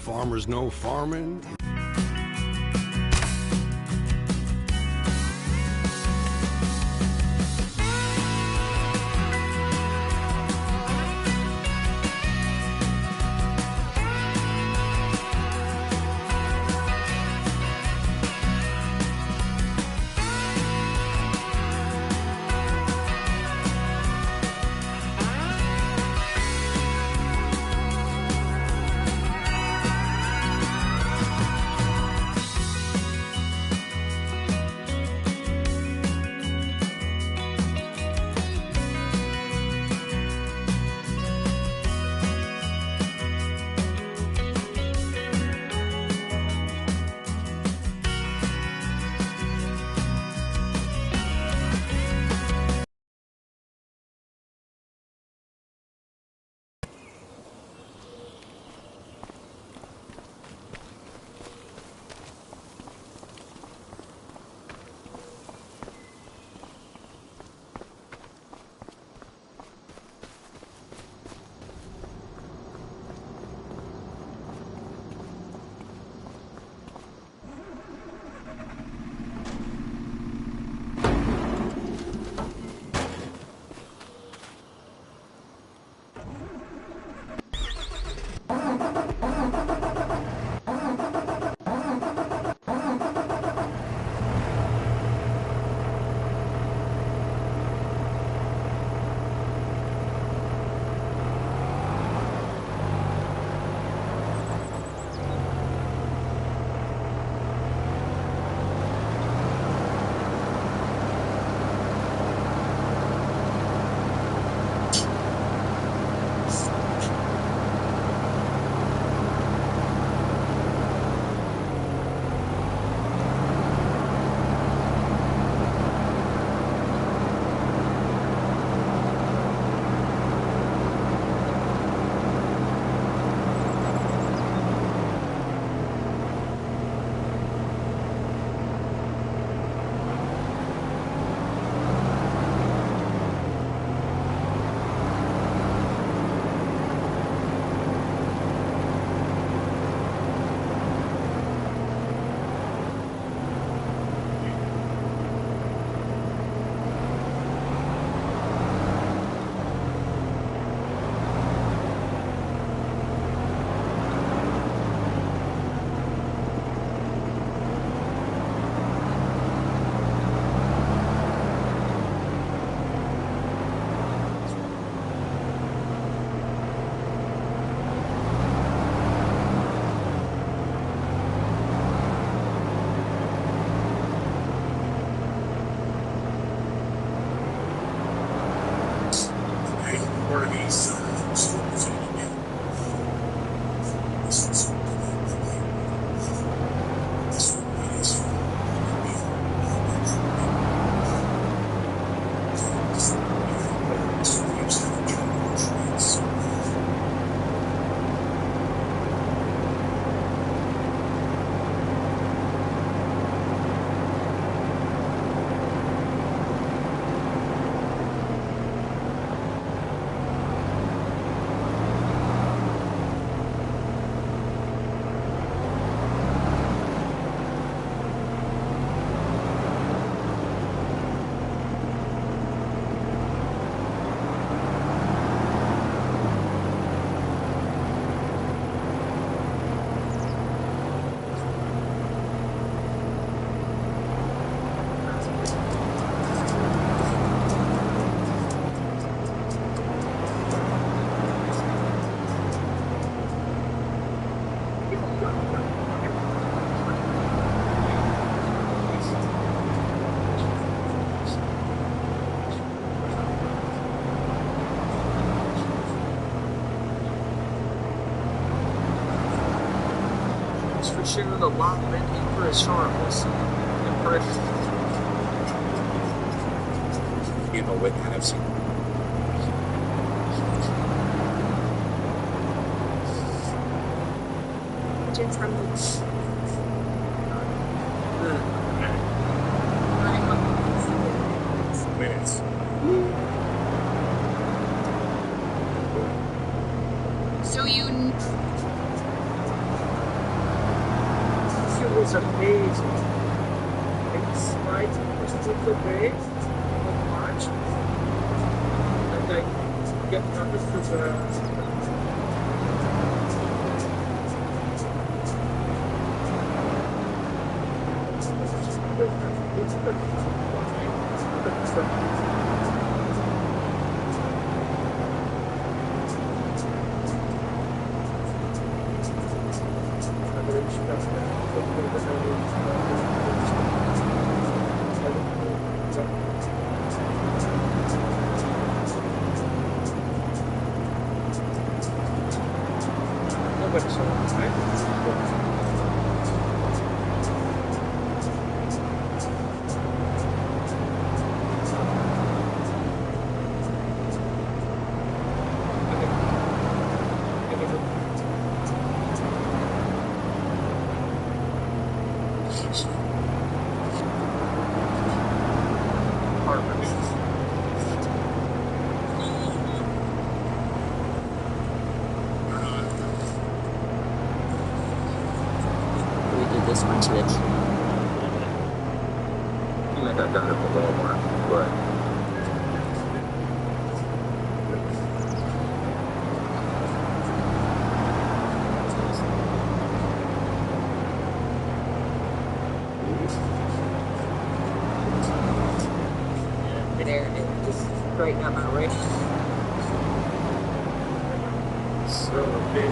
farmers know farming. For sharing a lot of ending for his charms. Impressive. You know what? I've seen. Just from the Minutes. so you was amazing. It's right to the base of March, and I get nervous to the. Nobody's on, right? We did this one too. I think I got it from Walmart, but There, and just straighten out my wrist. so big.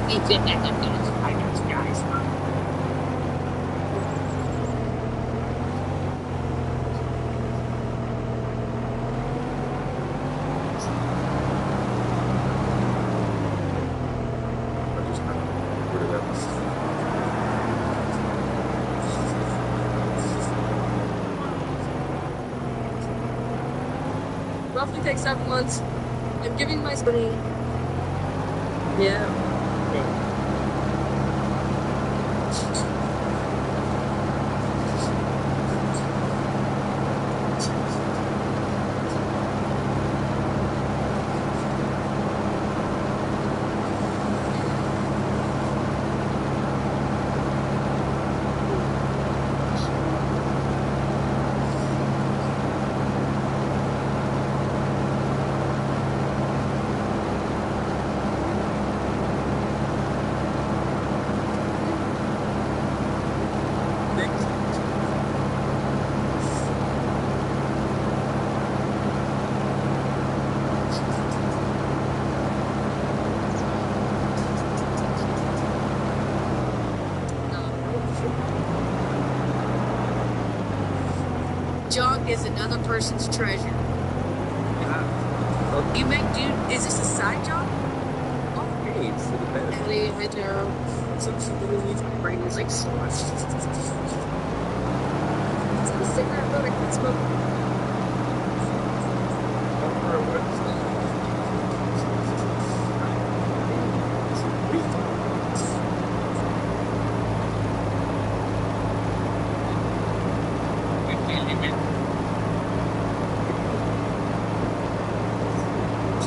He did that to me. I know, guys. I just kind of put it up. Roughly takes 7 months. I'm giving my money. Yeah. Junk is another person's treasure. You make, dude, is this a side job? Hey, it's for the better. Ellie, I know. Some really my brain is like so much. It's a cigarette butt I can smoke.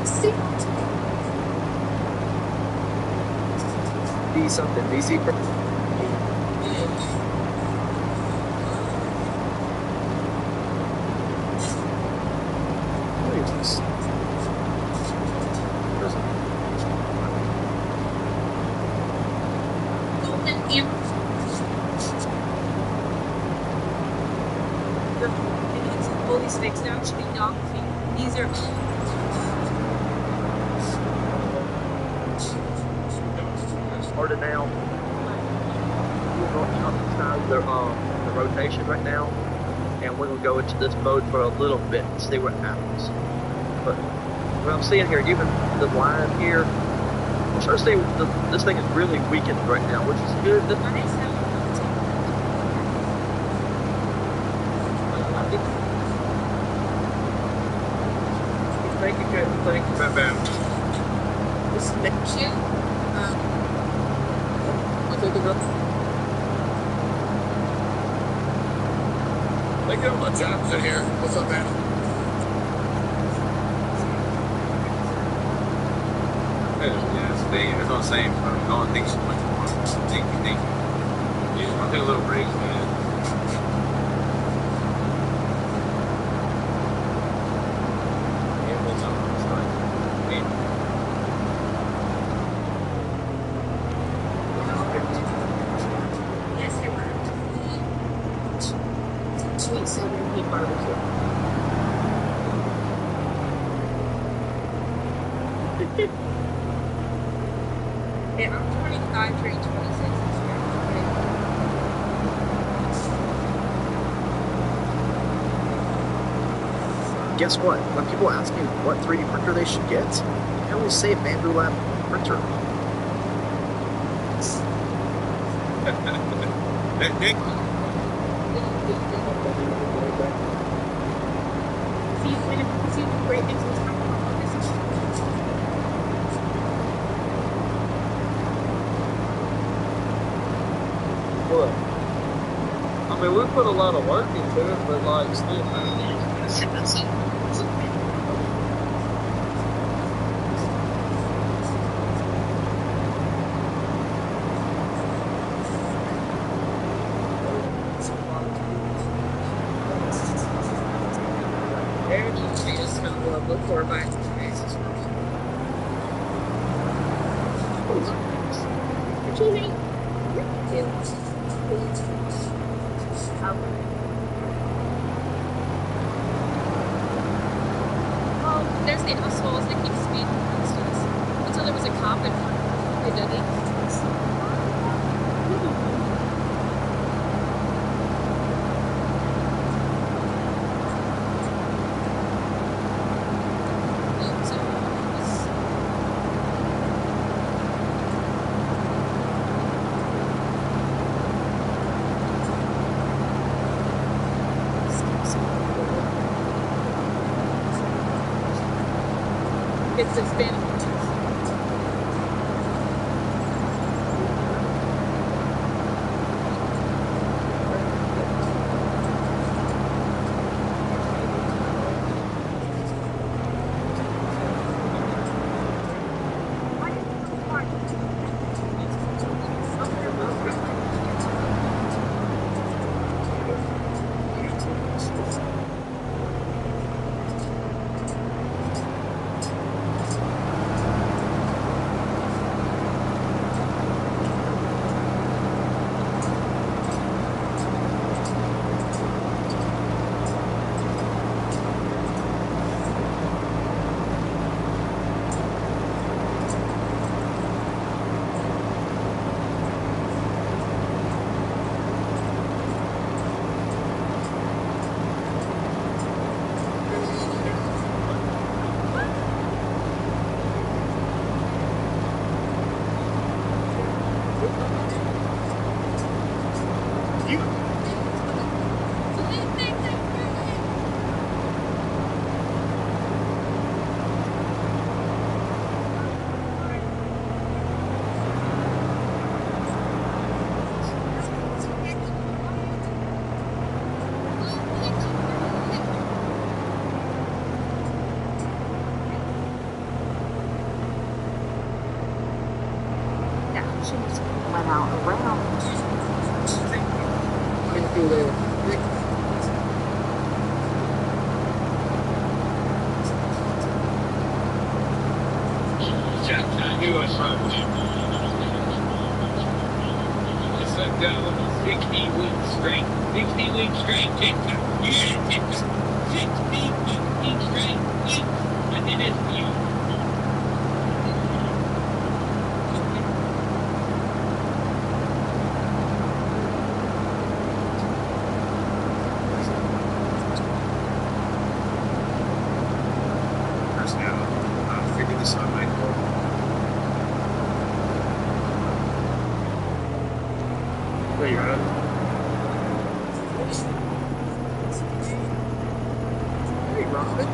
See? Be something easy. Golden ear. All these things, they're actually dog feet. These are Started now. We're on the side of the rotation right now, and we're gonna go into this mode for a little bit and see what happens. But what I'm seeing here, even the line here, I'm starting to see this thing is really weakened right now, which is good. Thank you, good. Thank you. Bam, bam. this next year. I think They get my jobs in here. What's up, man? Yeah, that's what I'm saying. I don't think so much more. Think. Yeah, I'll take a little break, man. Yeah, what's up? Sorry. Man. Yes, they were. Sweet Southern beef barbecue. Yeah, I'm 25, turning 26 this year. Guess what? When people ask me what 3D printer they should get, I always say Vanderlap printer. Nick, See great things was happening on this issue. What? I mean, we put a lot of work into it, but like, still, Very much made us smell love before buying the trays. What you mean? Oh, there's the assholes that keep speeding past us. Until there was a cop in front of them. They did it. It's a Spanish. Went out around. Went through the U.S. Road. It's like 60 weeks straight. 60 weeks straight. TikTok. Yeah, TikTok. 60 weeks straight. Yeah. I did this for you. Figure this out, Michael. There you are. Hey, Robin.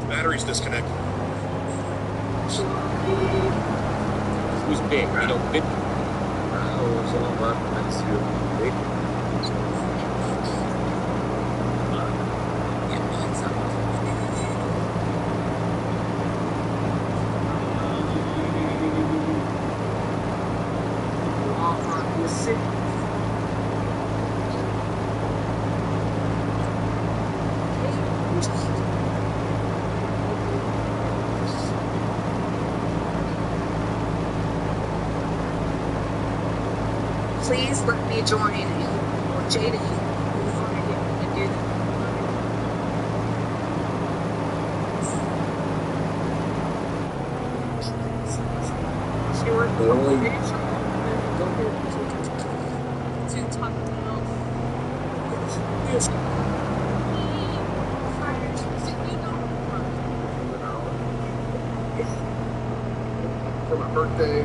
Battery's disconnected. Who's big? You know, big. so lá, mas eu you join or Jada, you can do that. She worked The only- To talk about. For my birthday.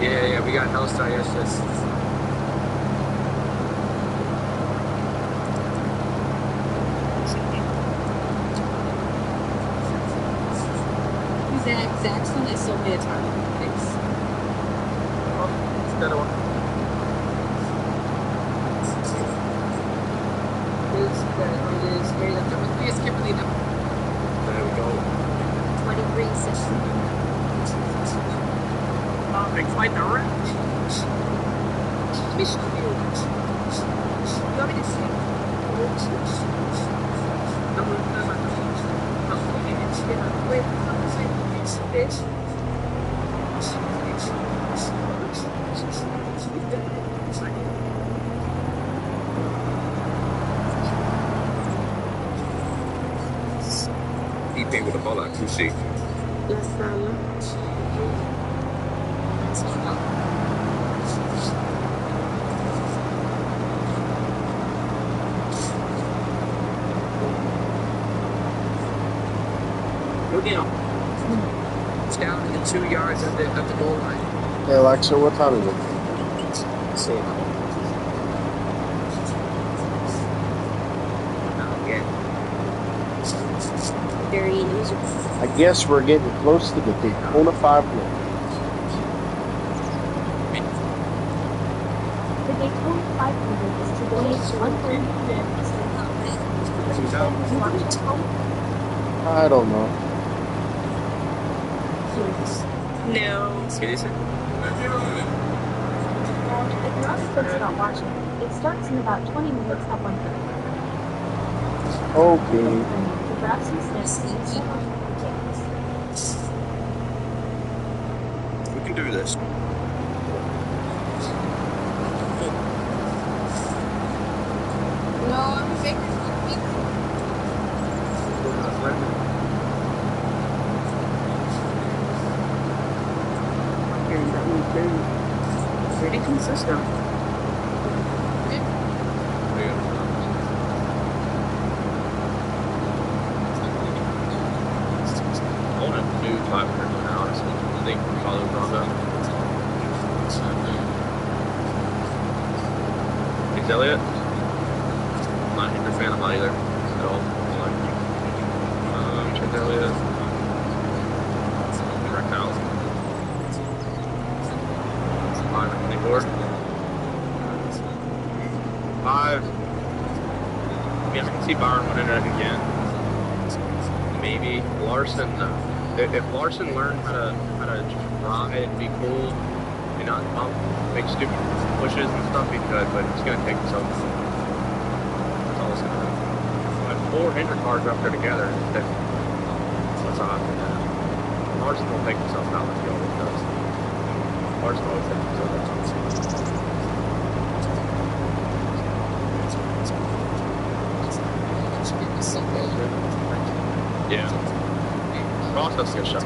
Yeah, we got Hellstar yesterday. Zach's one is so many times. Instead of Number 3 is Kimberly. Number there we go. 23 sessions. Big fight the ring. Let me show you. You want me to see? Wait, bitch. He paid with a ball like Kusi. Yes, fella. Go down. It's down to the 2 yards at the goal line. Hey Alexa, what time is it? See it. Again. Very easy. I guess we're getting close to the Daytona 500. The Daytona 500 is today at 1:30 p.m. I don't know. No. ¿Qué dice? If you're on the fence about watching, it starts in about 20 minutes at 1:30. Okay. The Brabson Smith We can do this. No, I'm a baker. Pretty consistent. I want a new 500 now, honestly. I think Paulo Rondo. Thanks, Elliot. I'm not a Hinder fan, I'm not either. At all. Check Elliot. Direct out. 524. 5. Yeah, I can see Byron winning it again. Maybe Larson. If Larson learned how to just ride and be cool and not bump, make stupid pushes and stuff, he could. But it's gonna take himself. That's all it's gonna do. When 4 Hinder cars up there together, that's all after that. Larson will take himself out like he always does. Larson always takes himself out. Yeah. Ross does a good shot.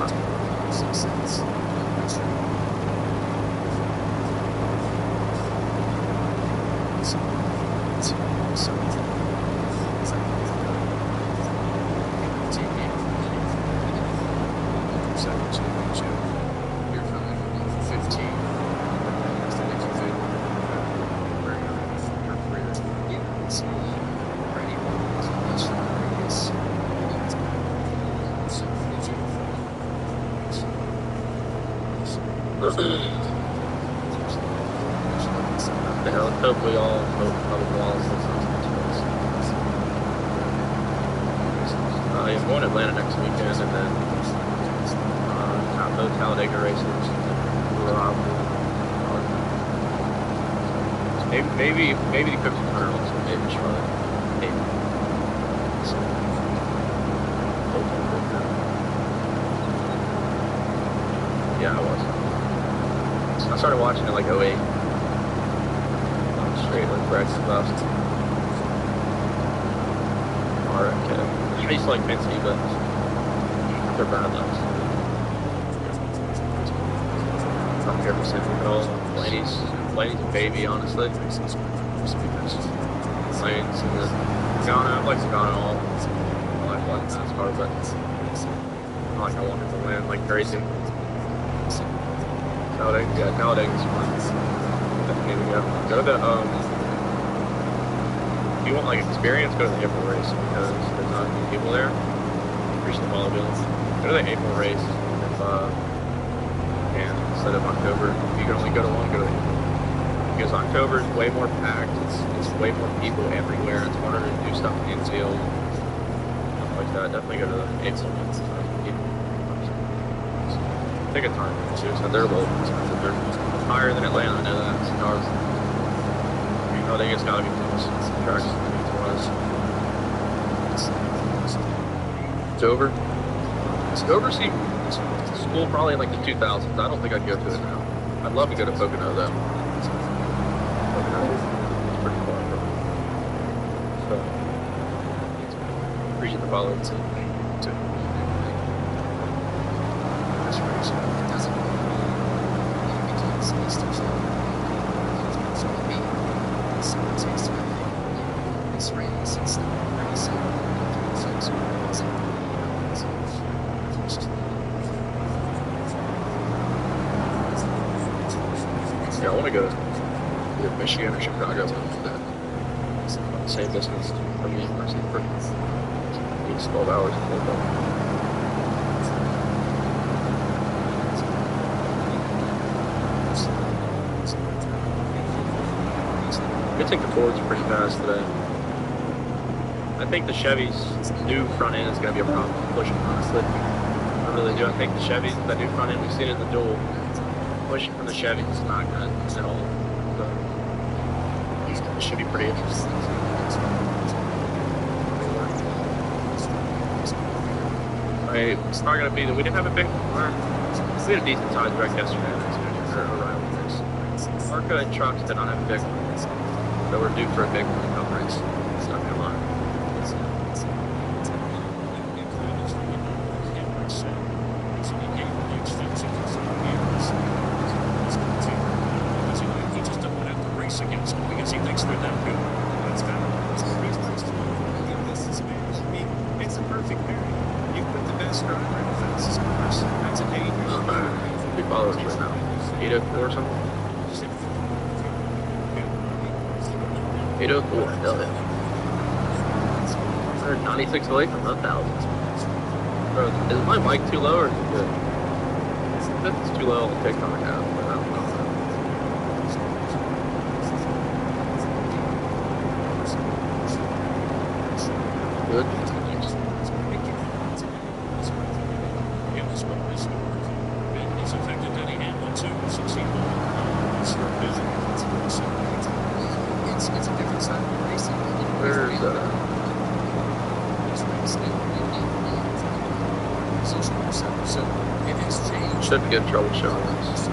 Let's hope we all hope Public Wallace listens to us. He's going to Atlanta next weekend, and then those Talladega races. Maybe the 1500 also. Maybe Charlotte. Maybe. Yeah, I was. So, I started watching it like 08. Straight like Braxton Bust. Alright, okay. I used to like Penske, but they're bad laps. I'm here for Central at all. Blaney's a baby, honestly. Lanes and the Pagano, I like Pagano all. I like NASCAR, but I want him to win like crazy. Talladega is fun. Definitely go to if you want like experience, go to the April race because there's not many people there. Reach the Bonneville. Go to the April race if and instead of October. If you can only go to one, go to April. Because October is way more packed. It's way more people everywhere. It's harder to do stuff in the infield. Stuff like that. Definitely go to the April. Ticket time too, so they're low. They're higher than Atlanta. I know that. Cars. I think it's gotta be close. Tracks. It's over. Dover seemed school probably in like the 2000s. I don't think I'd go to it now. I'd love to go to Pocono though. Pocono is pretty far from me. So, appreciate the follow too. This race doesn't because it's too slow. So maybe someone takes to this race and stuff. So yeah, I want to go to either Michigan or Chicago for that. It's about the same distance from me. It's 12 hours. I think the Fords are pretty fast today. I think the Chevy's new front end is going to be a problem pushing, honestly. I really do. I think the Chevy's, that new front end, we've seen it in the duel. Pushing from the Chevy is not good at all. So, it should be pretty interesting. It's not going to be that we didn't have a big one. We had a decent size wreck yesterday. Arca and trucks did not have a big one. So we're due for a big one in Cup race. It's not going to lie. it's a perfect pairing. You put the best driver in the fastest cars. That's an 8. He follows right now. 804 or something? 804, hell yeah. 196 away from 1,000. Bro, is my mic too low or is it good? If it's too low, I'll take on the half, but I don't know. Good. It's a different side of racing. Where's So it has changed. Shouldn't get in trouble showing this.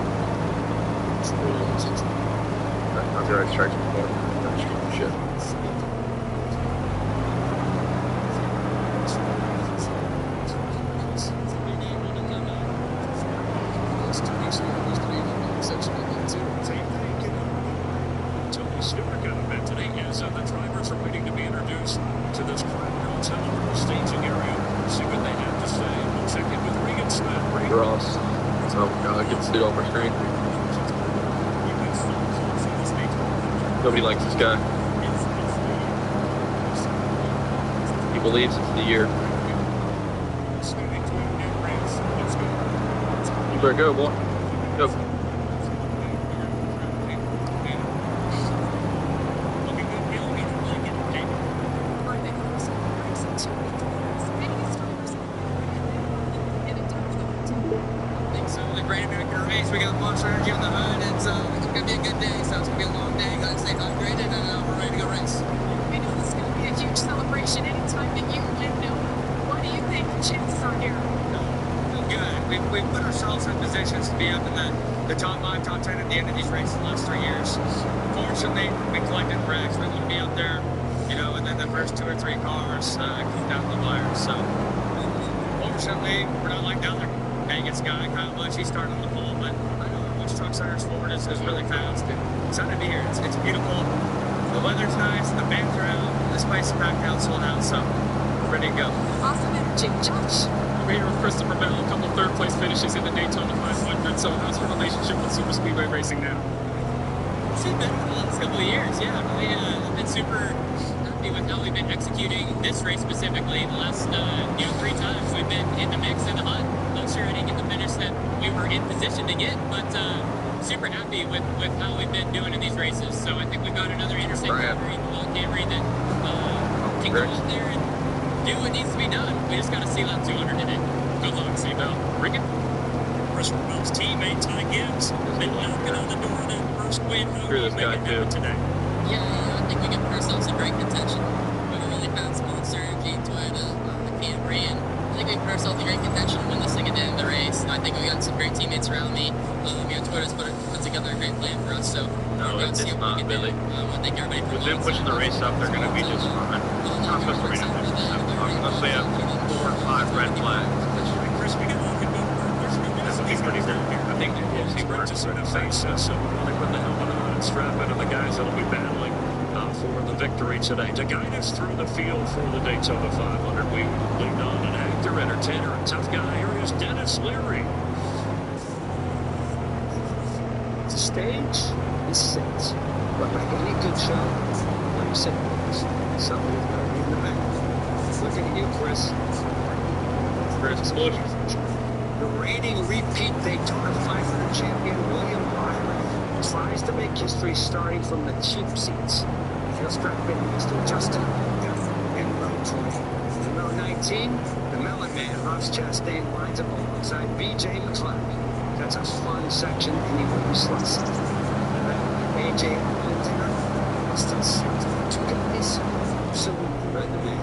I'll be right strikes before. Shit. Ross. Oh god, I can see it on my screen. Nobody likes this guy. He believes it's the year. You better go, boy. Go. We got Monster Energy on the hood. It's going to be a good day, so it's going to be a long day. Got to stay hydrated, and we're ready to go race. I know this is going to be a huge celebration anytime that you win. What do you think the chances are here? Feel good. We put ourselves in positions to be up in the race the last 3 years. Fortunately, we collected wrecks. We wouldn't be out there, you know, and then the first 2 or 3 cars came down the wire. So, fortunately, we're not like the other Vegas guy, Kyle Busch. He started on the pole, but I know how much Truck Center's Ford is really fast. And excited to be here. It's beautiful. The weather's nice. The bands are out. This place is packed out, sold out. So, we're ready to go. Awesome energy, Josh. We're here with Christopher Bell, a couple third-place finishes in the Daytona 500. So how's your relationship with Super Speedway Racing now? It's been better the last couple of years, yeah. I've been super happy with how we've been executing this race specifically. The last 3 times we've been in the mix in the hunt. Not sure I didn't get the finish that we were in position to get, but super happy with how we've been doing in these races. So I think we've got another interstate Camry that can go out there and do what needs to be done. We just got to seal out 200 today. Good luck, C-Bell. Rickett? Chris Bell's teammate Ty Gibbs been knocking on the door of that first win. Sure, this guy too. Today. Yeah, I think we can put ourselves in great contention. We have a really fast Monster, G Toyota, Camry, and I think we put ourselves in great contention to win this thing at the end of the race. And I think we got some great teammates around me. Toyota's put together a great plan for us. So no, it's not really. I think everybody with them pushing the race up, they're going to be just fine. Not supposed to be unless they have 4 or 5 red flags. Chris, we got That's a big pretty good. I think we'll see where it's going to face. So we'll put the helmet on and strap into the guys that'll be battling for the victory today. To guide us through the field for the Daytona 500, we leaned on an actor, entertainer, and tough guy. Here is Dennis Leary. The stage is set, but like any good show, like you said, somebody's going to be in the back. Looking at you, Chris. Chris Explosion. The reigning repeat Daytona 500 champion William Byron tries to make history starting from the cheap seats. He'll strap in next to Justin in row 20. In row 19, the Melon Man, Ross Chastain, lines up alongside B.J. McLeod. That's a fun section, and he wouldn't slice it. And then A.J. Allmendinger, Austin Smith, 2 guys, absolutely read the man.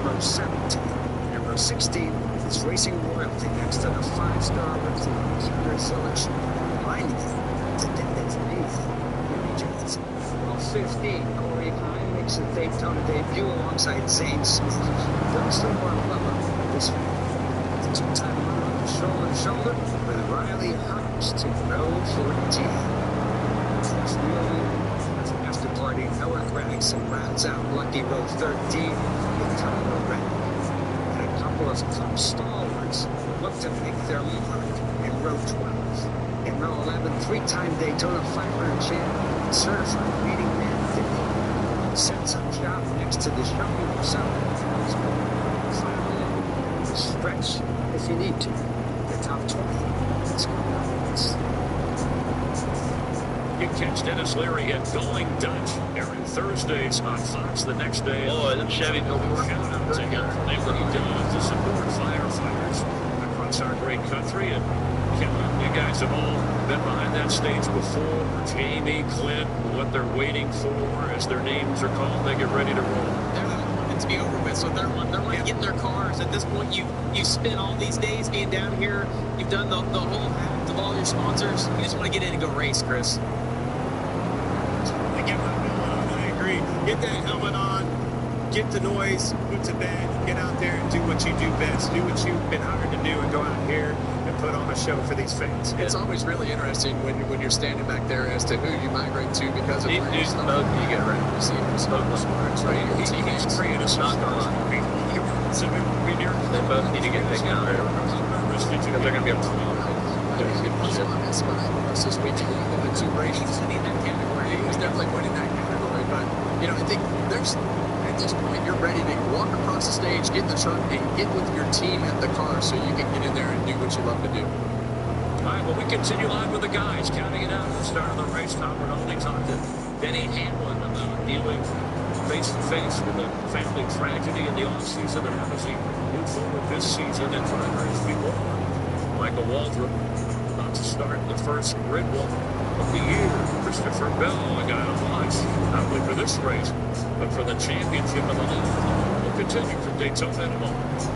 Row 17. And row 16 is Racing Royalty next to the 5-star recruit, Peter Selection. Reminding you, it's a decade from Jimmy Johnson. Row 15, Corey Heim makes a Daytona debut alongside Zane Smith. Dustin Marlella, this week. The 2-time runner shoulder to shoulder with Riley Hobbs to row 14. It's really as an after party, Noah Gregson rounds out lucky row 13 with Tyler Reddick. And a couple of top stalwarts look to make their mark in row 12. In row 11, 3-time Daytona 500 champion, certified leading man 50, sets up shop next to the showman himself. Stretch if you need to. The top 20. Let's go. You catch Dennis Leary at Going Dutch airing Thursdays on Fox the next day. Boy, them Chevy don't work out. They really do to support firefighters across our great country. And Kevin, you guys have all been behind that stage before. Jamie, Clint, what they're waiting for as their names are called, they get ready to roll. They're not wanting to be over with, so they're wanting to get in their cars. At this point, you spent all these days being down here. You've done the whole act of all your sponsors. You just want to get in and go race, Chris. I get my helmet on. I agree. Get that helmet on. Get the noise. Put to bed. Get out there and do what you do best. Do what you've been hired to do, and go out here and put on a show for these fans. It's always really interesting when you're standing back there as to who you migrate to because of These where dudes smoke, you get ready to see them smoke smarts, right? He's created a shot people. So we near. They both need to get taken out there. Because they're going to be able to this weekend in the 2 races in that category. He was definitely winning that category, but I think there's at this point you're ready to walk across the stage, get in the truck, and get with your team at the car so you can get in there and do what you love to do. All right, well, we continue on with the guys, counting it out at the start of the race. Tom Rinaldi talked to Denny Hamlin about dealing face-to-face with a family tragedy in the offseason and how does he move forward this season and try to race people. Michael Waldron about to start the first grid walk of the year. Christopher Bell, a guy to watch, not only for this race, but for the championship of the league. We'll continue from Daytona in a moment.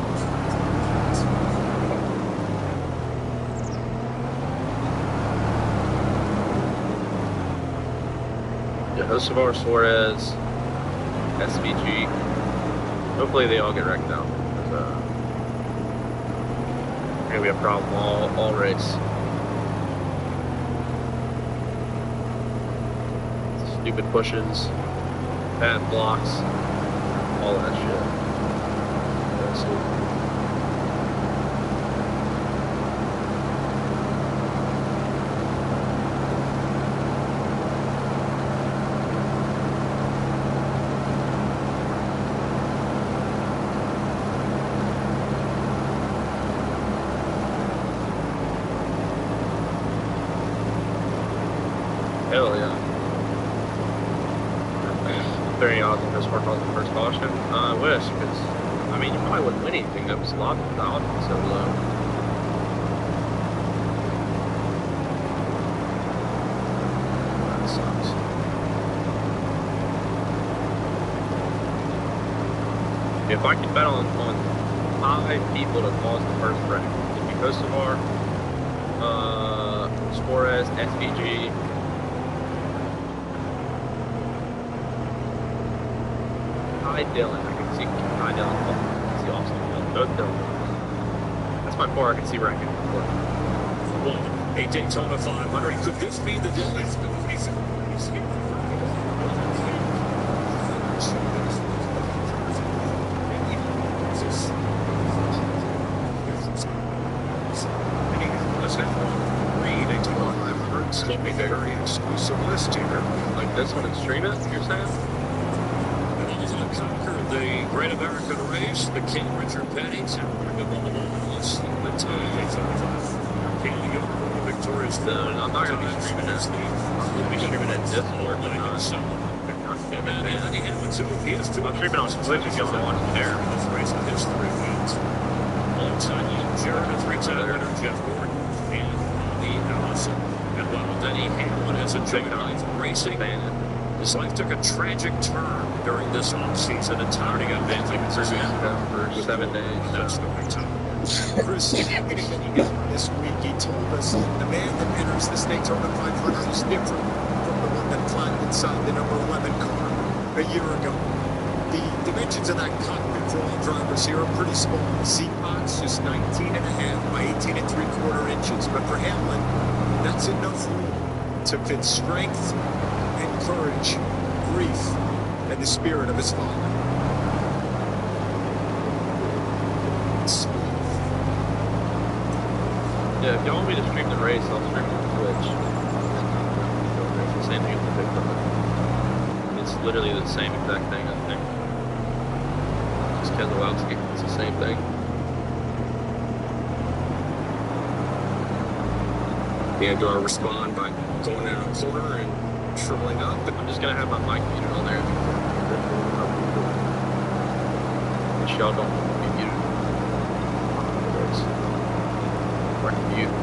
Josivar, Suarez, SVG. Hopefully they all get wrecked out. Gonna be a problem all race. Stupid pushes, bad blocks, all that shit. Hell yeah. Very awesome this work on the first caution. I wish, because, I mean, you probably wouldn't win anything. That was a lot of the odds were so low. That sucks. If I could bet on 5 people to cause the first wreck, it'd be Kosovar, Suarez, SVG, Ty Dillon. I can see Ty Dillon. I can see Austin. Both Dillon. That's my 4 I can see wrecking. A Daytona 500. Could this be the difference? Be very exclusive list here. Like this one and stream it, you're saying? And he's going to conquer the Great American Race, the King Richard Petty. Let's see the time. Kaylee Young, victorious. I'm not going to be streaming this. We'll be streaming it Discord, but not. And then Andy Hamilton, he has 2. I'm streaming on Twitch if you want to watch it there. This race in his 3 wins. Alongside Jared, a 3-time winner, Jeff Gordon, and Bobby Allison. And while Denny Hamlin has enjoyed racing, his life took a tragic turn during this offseason. It's already got banned for 7 days. That's the right time. Chris, this week, he told us the man that enters the Daytona 500 is different from the one that climbed inside the number 11 car a year ago. The dimensions of that cockpit for all drivers here are pretty small. Seat box just 19.5 by 18.75 inches. But for Hamlin, that's enough room to fit strength and courage, grief, and the spirit of his father. Yeah, if y'all want me to stream the race, I'll stream it on Twitch. It's the same thing as the big one. It's literally the same exact thing, I think. Just Keselowski, it's the same thing. And do I respond by going in a corner and shriveling up? I'm just gonna have my mic muted on there. Which y'all don't be muted. Or I can mute.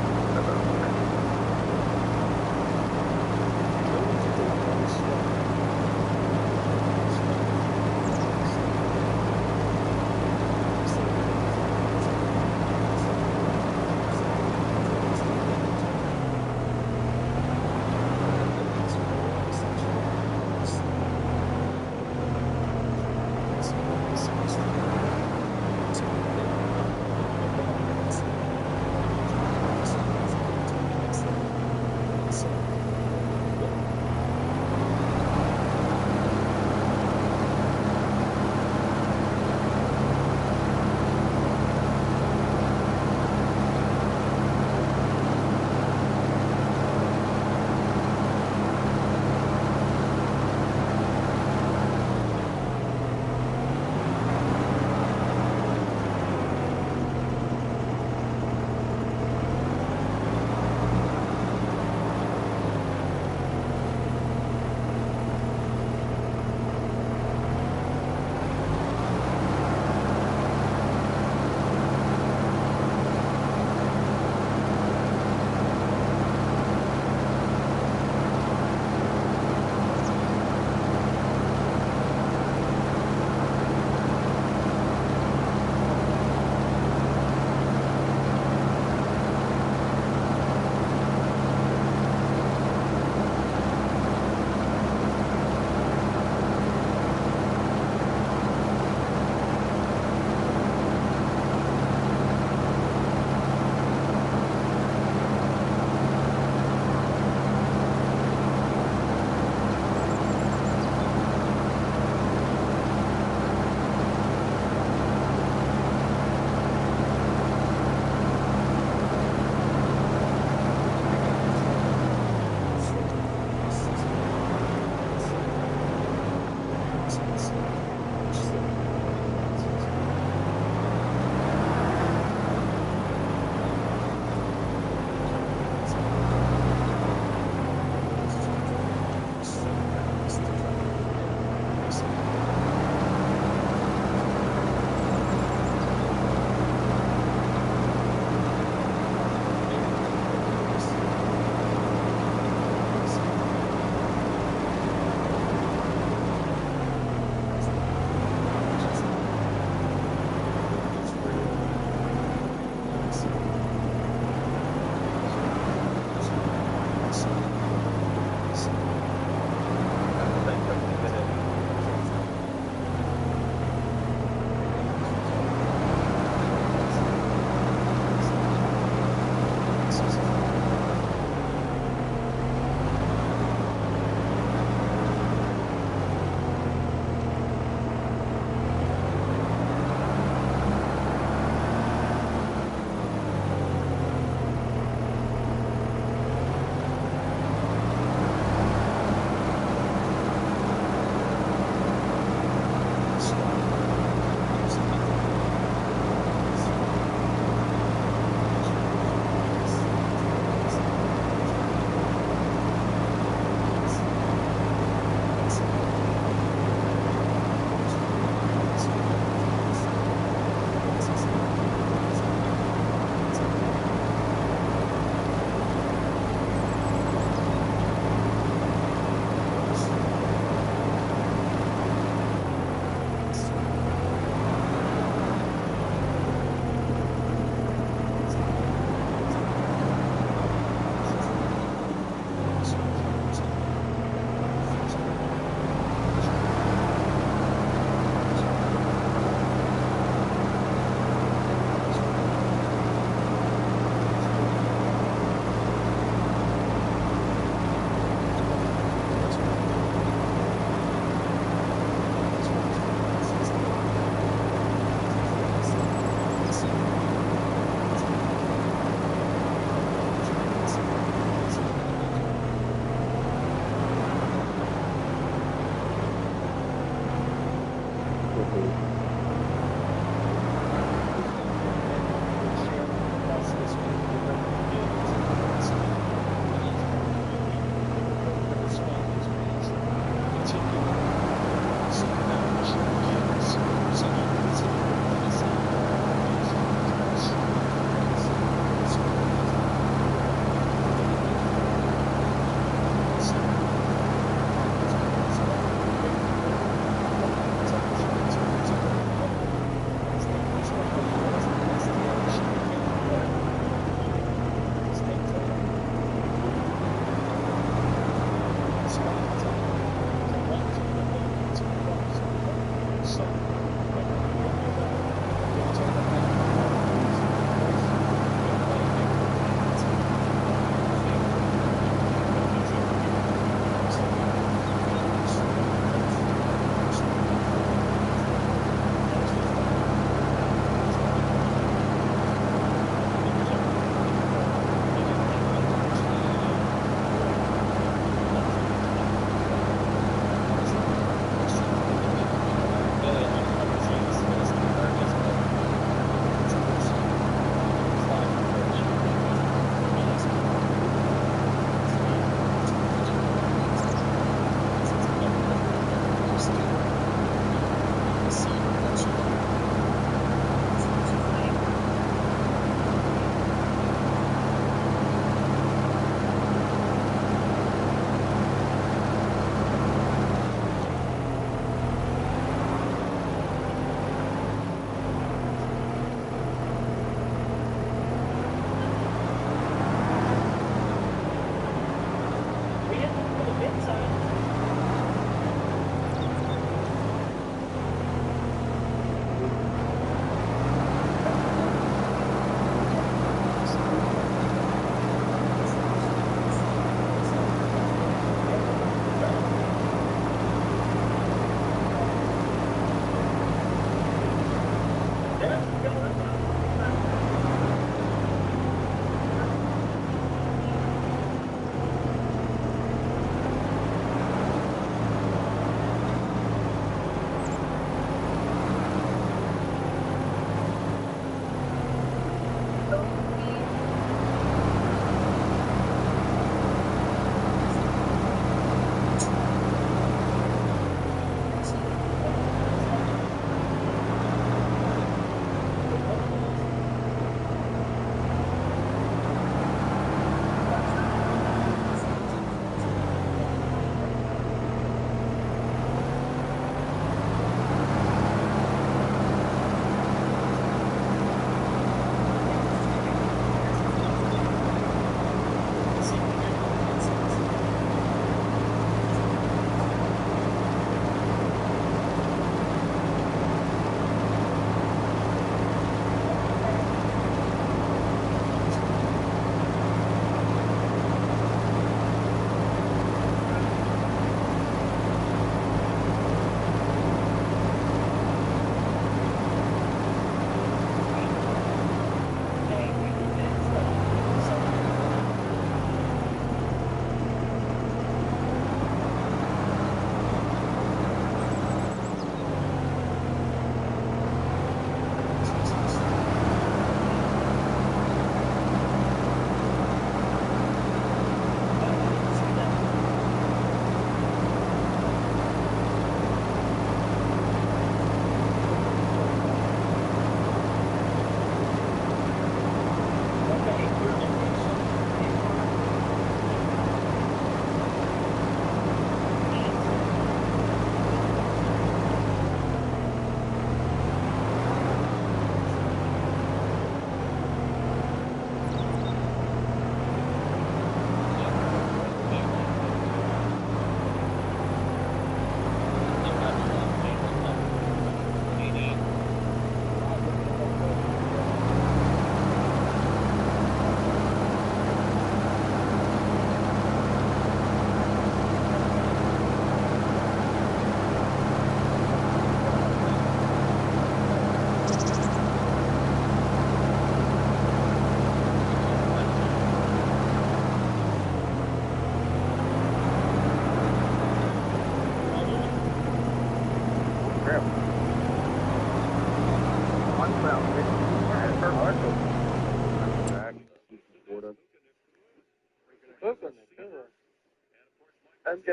MJ.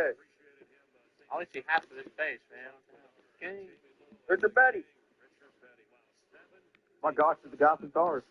I only see half of his face, man. Okay. Richard Petty. My gosh, it's the Gotham Cars.